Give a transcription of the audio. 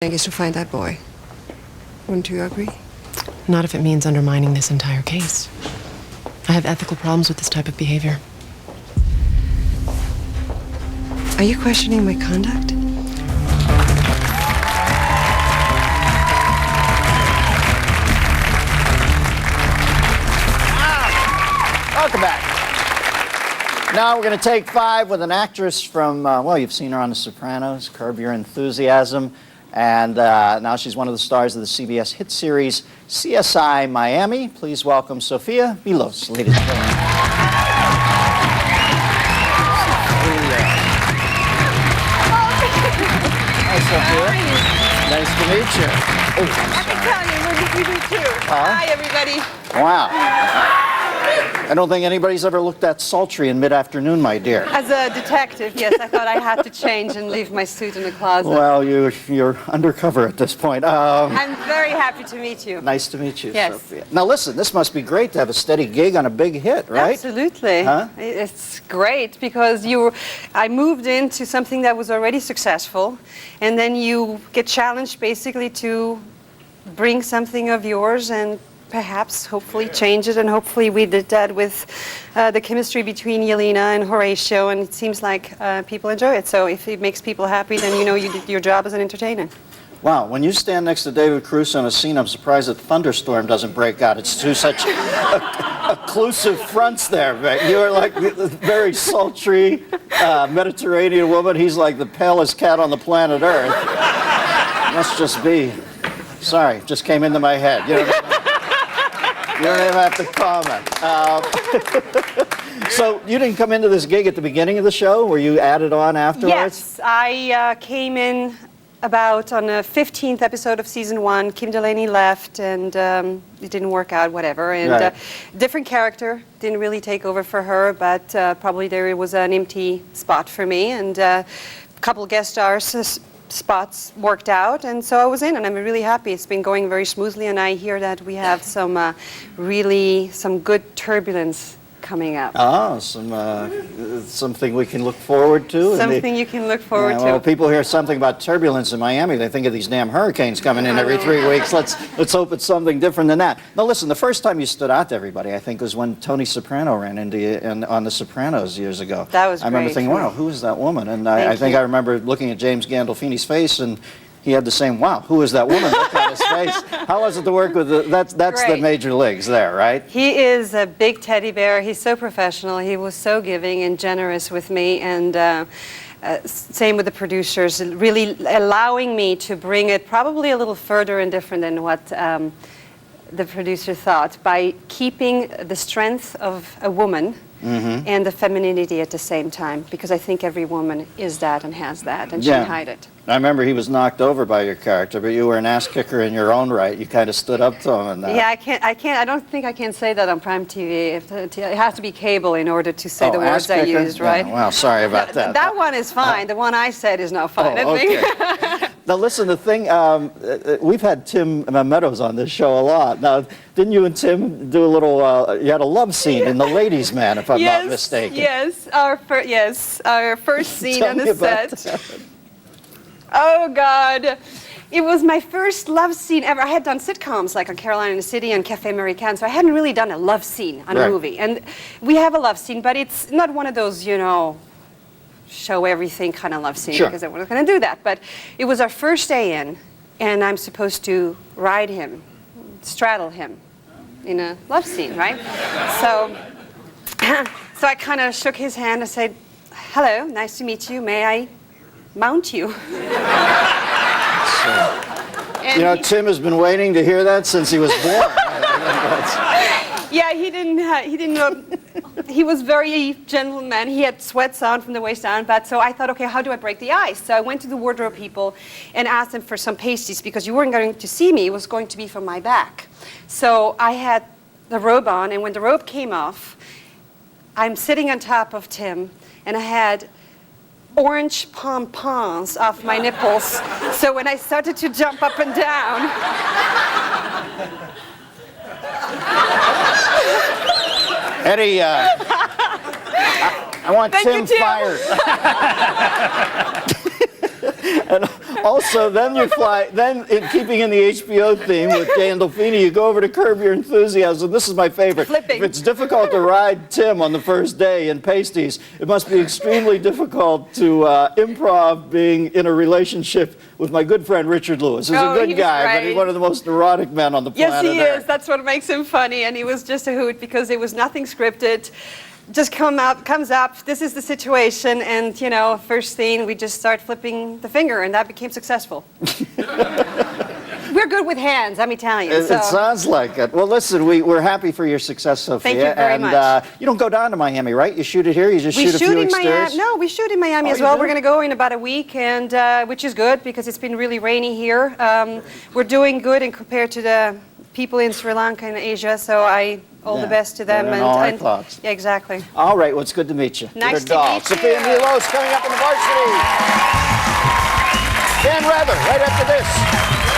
is to find that boy. Wouldn't you agree? Not if it means undermining this entire case. I have ethical problems with this type of behavior. Are you questioning my conduct? Welcome back. Now we're going to take 5 with an actress from, well, you've seen her on The Sopranos, Curb Your Enthusiasm, and now she's one of the stars of the CBS hit series CSI Miami. Please welcome Sofia Milos, ladies and gentlemen. Hi, Sofia. Nice to meet you. Oh, I can tell you, we do too. Hi, everybody. Wow. I don't think anybody's ever looked that sultry in mid-afternoon, my dear. As a detective, yes, I thought I had to change and leave my suit in the closet. Well, you're undercover at this point. I'm very happy to meet you. Nice to meet you, Yes. Sophia. Now listen, this must be great to have a steady gig on a big hit, right? Absolutely. Huh? It's great because I moved into something that was already successful, and then you get challenged basically to bring something of yours and perhaps, hopefully, change it, and hopefully we did that with the chemistry between Yelena and Horatio, and it seems like people enjoy it. So if it makes people happy, then you know you did your job as an entertainer. Wow, when you stand next to David Cruz on a scene, I'm surprised that thunderstorm doesn't break out. It's two such occlusive fronts there. You're like a very sultry Mediterranean woman. He's like the palest cat on the planet Earth. Must just be. Sorry, just came into my head. You don't even have to comment. So you didn't come into this gig at the beginning of the show? Were you added on afterwards? Yes, I came in about on the 15th episode of season 1. Kim Delaney left, and it didn't work out, whatever. And Right. different character, didn't really take over for her, but probably there was an empty spot for me, and a couple guest stars. Spots worked out, and so I was in, and I'm really happy. It's been going very smoothly, and I hear that we have some good turbulence coming up. Oh, something we can look forward to. Something you can look forward to. Well, people hear something about turbulence in Miami, they think of these damn hurricanes coming in every 3 weeks. Let's hope it's something different than that. Now, listen, the first time you stood out to everybody, I think, was when Tony Soprano ran into you on The Sopranos years ago. That was I remember great. thinking, wow, who is that woman? And I think I remember looking at James Gandolfini's face, and he had the same, wow, who is that woman? Look at his face. How was it to work with that's the Great. major leagues there, right? He is a big teddy bear. He's so professional. He was so giving and generous with me, and same with the producers, really allowing me to bring it probably a little further and different than what the producer thought, by keeping the strength of a woman and the femininity at the same time, because I think every woman is that and has that, and shouldn't hide it. I remember he was knocked over by your character, but you were an ass kicker in your own right. You kind of stood up to him. And, Yeah, I don't think I can say that on Prime TV. It has to be cable in order to say the words I used, right? Yeah, well, sorry about that. That one is fine. The one I said is not fine, I think. Okay. Now, listen, the thing, we've had Tim Meadows on this show a lot. Now, didn't you and Tim do a little, you had a love scene in The Ladies' Man, if I'm not mistaken. Yes, our first scene Tell on me the about set. that. Oh, God. It was my first love scene ever. I had done sitcoms like on Caroline in the City and Café Americain, so I hadn't really done a love scene on a movie. And we have a love scene, but it's not one of those, show everything kind of love scene, because I wasn't going to do that. But it was our first day in, and I'm supposed to ride him, straddle him in a love scene, right? So I kind of shook his hand and said, "Hello, nice to meet you. May I mount you?" Tim has been waiting to hear that since he was born. Yeah, he didn't know. He was very gentleman. He had sweats on from the waist down, but so I thought, okay, how do I break the ice? So I went to the wardrobe people and asked them for some pasties, because you weren't going to see me. It was going to be from my back. So I had the robe on, and when the robe came off, I'm sitting on top of Tim, and I had orange pom-poms off my nipples. So when I started to jump up and down, Eddie, I want Thank Tim you, Tim. fired. And also, then you fly, then keeping in the HBO theme with Gandolfini, you go over to Curb Your Enthusiasm. This is my favorite. Flipping. If it's difficult to ride Tim on the first day in pasties, it must be extremely difficult to improv being in a relationship with my good friend Richard Lewis. He's a good he's guy, but great. he's one of the most neurotic men on the Yes, planet he Earth. is. That's what makes him funny, and he was just a hoot because there was nothing scripted. Just comes up. This is the situation, and you know, first thing we just start flipping the finger, and that became successful. We're good with hands, I'm Italian. It sounds like it. Well, listen, we're happy for your success, Sophia. Thank you very much. You don't go down to Miami, right? You shoot it here. You just shoot a few in exteriors. Miami. No, we shoot in Miami Oh, as you well. do? We're going to go in about a week, and which is good because it's been really rainy here. We're doing good in compared to the people in Sri Lanka and Asia. So all the best to them. They're in all our thoughts. Yeah, exactly. All right, well, it's good to meet you. Nice You're a doll. to meet Sofia you. Milos coming up in the varsity. Dan Rather, right after this.